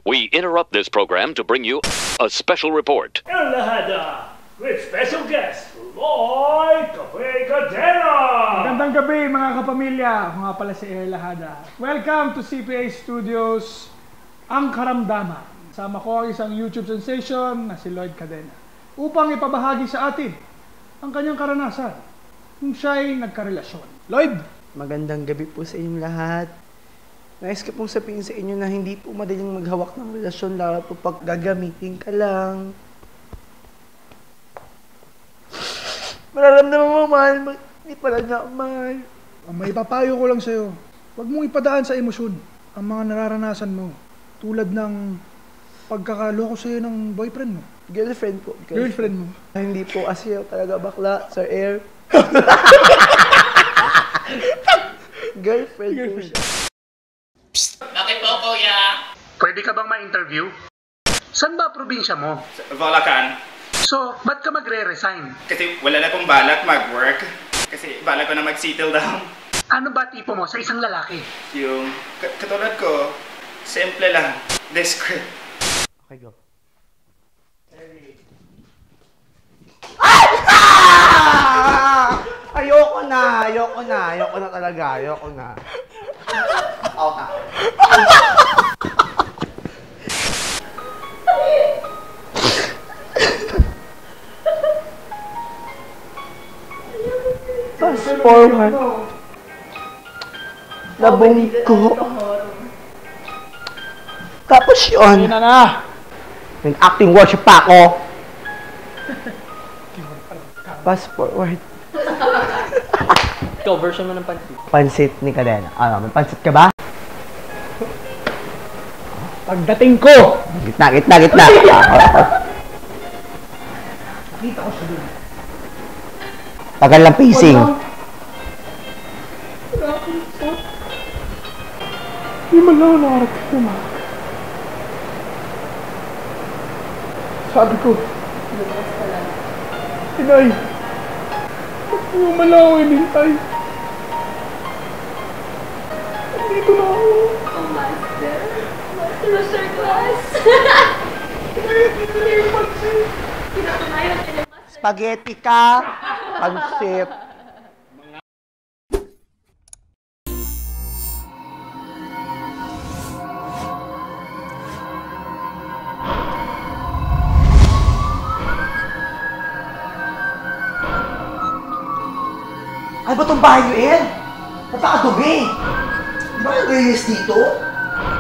We interrupt this program to bring you a special report. El Lahada with special guest, Lloyd Cafe Cadena! Magandang gabi mga kapamilya, ako nga pala si El Lahada. Welcome to CPA Studios, Ang Karamdaman. Sama ko ang isang YouTube sensation na si Lloyd Cadena upang ipabahagi sa atin ang kanyang karanasan kung siya'y nagkarelasyon. Lloyd! Magandang gabi po sa inyong lahat. Nais ko pong sabihin sa inyo na hindi po madaling maghawak ng relasyon lalo po pag gagamitin ka lang. Mararamdaman mo, mahal. Hindi pala na, mahal. Ang may papayo ko lang sa'yo, huwag mong ipadaan sa emosyon ang mga nararanasan mo. Tulad ng pagkakaloko sa'yo ng boyfriend mo. Girlfriend po. Girlfriend mo. Hindi po kasi talaga bakla, Sir Air. Girlfriend po siya. Bakit po, kuya? Pwede ka bang ma-interview? Saan ba probinsya mo? Sa Bulacan. So, ba't ka magre-resign? Kasi wala na akong balak mag-work. Kasi balak ko na mag-settle down. Ano ba tipo mo sa isang lalaki? Yung katulad ko, simple lang. Discreet. Okay, go. Ayoko na talaga, ayoko na. Okay. Fast forward. Labong ko. Tapos yun. Nag-acting workshop pa ako. Fast forward. Ikaw, version mo ng pansit. Pansit ni Cadena. Ano, may pansit ka ba? Pagdating ko! Gitna. Nakita ko siya dun. Tagal lang pacing. Hindi man lang nakarating naman. Sabi ko, Inay, ba't mo man lang ako inintay? Andito na ako. Oh, Master. Master class. Hindi yung pansin. Pinatunayan ka ng Master. Spaghetti ka. Pansit. Ay, ba itong bahay nyo, El? Napakadubi. Di ba nag-release dito?